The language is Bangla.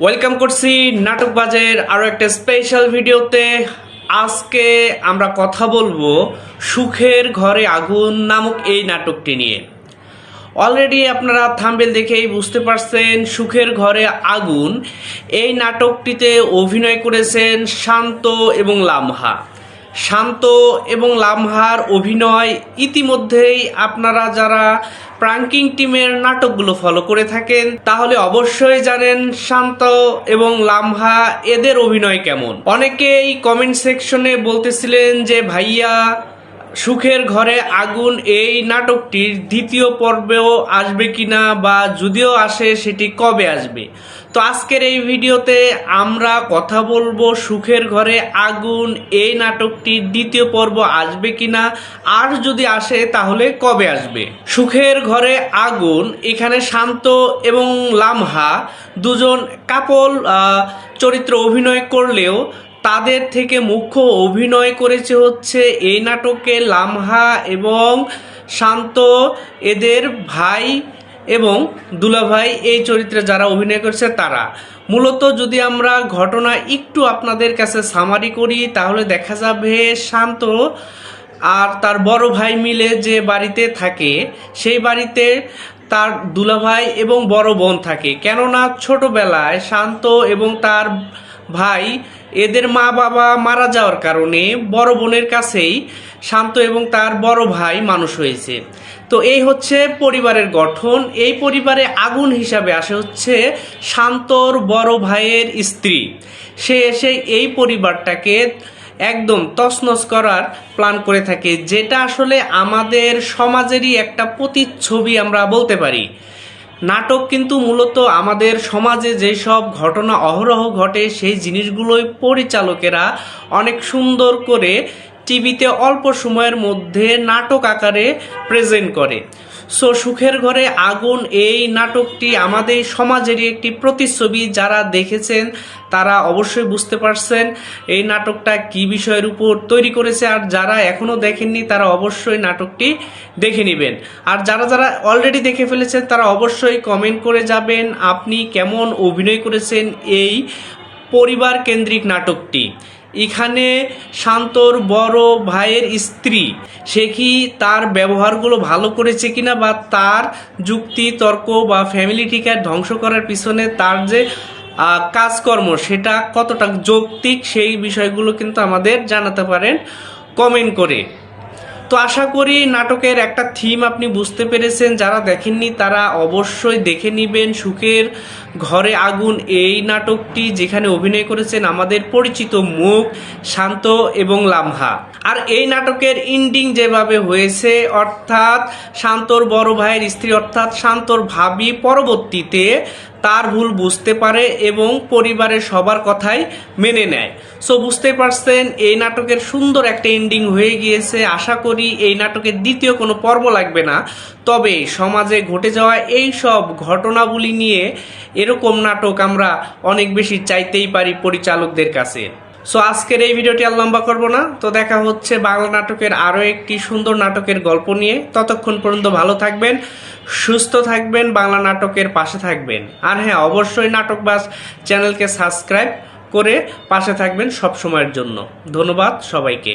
ওয়েলকাম করছি নাটকবাজের আরও একটা স্পেশাল ভিডিওতে। আজকে আমরা কথা বলবো সুখের ঘরে আগুন নামক এই নাটকটি নিয়ে। অলরেডি আপনারা থাম্বনেল দেখেই বুঝতে পারছেন সুখের ঘরে আগুন এই নাটকটিতে অভিনয় করেছেন শান্ত এবং লামহা। শান্ত এবং লামহার অভিনয় ইতিমধ্যেই আপনারা যারা প্রাঙ্কিং টিমের নাটকগুলো ফলো করে থাকেন তাহলে অবশ্যই জানেন শান্ত এবং লামহা এদের অভিনয় কেমন। অনেকেই কমেন্ট সেকশনে বলতেছিলেন যে ভাইয়া সুখের ঘরে আগুন এই নাটকটির দ্বিতীয় পর্বেও আসবে কিনা, বা যদিও আসে সেটি কবে আসবে। তো আজকের এই ভিডিওতে আমরা কথা বলবো সুখের ঘরে আগুন এই নাটকটির দ্বিতীয় পর্ব আসবে কিনা, আর যদি আসে তাহলে কবে আসবে। সুখের ঘরে আগুন এখানে শান্ত এবং লামহা দুজন কাপল চরিত্র অভিনয় করলেও তাদের থেকে মুখ্য অভিনয় করেছে হচ্ছে এই নাটকে লামহা এবং শান্ত, এদের ভাই এবং দুলাভাই এই চরিত্রে যারা অভিনয় করেছে তারা। মূলত যদি আমরা ঘটনা একটু আপনাদের কাছে সামারি করি তাহলে দেখা যাবে শান্ত আর তার বড় ভাই মিলে যে বাড়িতে থাকে সেই বাড়িতে তার দুলাভাই এবং বড় বোন থাকে। কেননা ছোটবেলায় শান্ত এবং তার ভাই এদের মা বাবা মারা যাওয়ার কারণে বড় বোনের কাছেই শান্ত এবং তার বড় ভাই মানুষ হয়েছে। তো এই হচ্ছে পরিবারের গঠন। এই পরিবারে আগুন হিসাবে আসে হচ্ছে শান্তর বড় ভাইয়ের স্ত্রী। সে এসে এই পরিবারটাকে একদম তছনছ করার প্ল্যান করে থাকে, যেটা আসলে আমাদের সমাজেরই একটা প্রতিচ্ছবি আমরা বলতে পারি। নাটক কিন্তু মূলত আমাদের সমাজে যেসব ঘটনা অহরহ ঘটে সেই জিনিসগুলোই পরিচালকেরা অনেক সুন্দর করে টিভিতে অল্প সময়ের মধ্যে নাটক আকারে প্রেজেন্ট করে। সো সুখের ঘরে আগুন এই নাটকটি আমাদের সমাজেরই একটি প্রতিচ্ছবি। যারা দেখেছেন তারা অবশ্যই বুঝতে পারছেন এই নাটকটা কি বিষয়ের উপর তৈরি করেছে, আর যারা এখনও দেখেননি তারা অবশ্যই নাটকটি দেখে নেবেন। আর যারা যারা অলরেডি দেখে ফেলেছেন তারা অবশ্যই কমেন্ট করে যাবেন আপনি কেমন অভিনয় করেছেন এই পরিবার কেন্দ্রিক নাটকটি। এখানে শান্তর বড় ভাইয়ের স্ত্রী সে কি তার ব্যবহারগুলো ভালো করেছে কিনা, বা তার যুক্তি তর্ক বা ফ্যামিলিটিকে ধ্বংস করার পিছনে তার যে কাজকর্ম সেটা কতটা যৌক্তিক, সেই বিষয়গুলো কিন্তু আমাদের জানাতে পারেন কমেন্ট করে। তো আশা করি নাটকের একটা থিম আপনি বুঝতে পেরেছেন। যারা দেখেননি তারা অবশ্যই দেখে নেবেন সুখের ঘরে আগুন এই নাটকটি, যেখানে অভিনয় করেছেন আমাদের পরিচিত মুখ শান্ত এবং লামহা। আর এই নাটকের এন্ডিং যেভাবে হয়েছে, অর্থাৎ শান্তর বড় ভাইয়ের স্ত্রী অর্থাৎ শান্তর ভাবি পরবর্তীতে তার ভুল বুঝতে পারে এবং পরিবারের সবার কথাই মেনে নেয়। সো বুঝতে পারছেন এই নাটকের সুন্দর একটা এন্ডিং হয়ে গিয়েছে। আশা করি এই নাটকের দ্বিতীয় কোনো পর্ব লাগবে না। তবে সমাজে ঘটে যাওয়া এই সব ঘটনাবলী নিয়ে এরকম নাটক আমরা অনেক বেশি চাইতেই পারি পরিচালকদের কাছে। সো আজকের এই ভিডিওটি আর লম্বা করবো না। তো দেখা হচ্ছে বাংলা নাটকের আরও একটি সুন্দর নাটকের গল্প নিয়ে। ততক্ষণ পর্যন্ত ভালো থাকবেন, সুস্থ থাকবেন, বাংলা নাটকের পাশে থাকবেন। আর হ্যাঁ, অবশ্যই নাটকবাজ চ্যানেলকে সাবস্ক্রাইব করে পাশে থাকবেন সব সময়ের জন্য। ধন্যবাদ সবাইকে।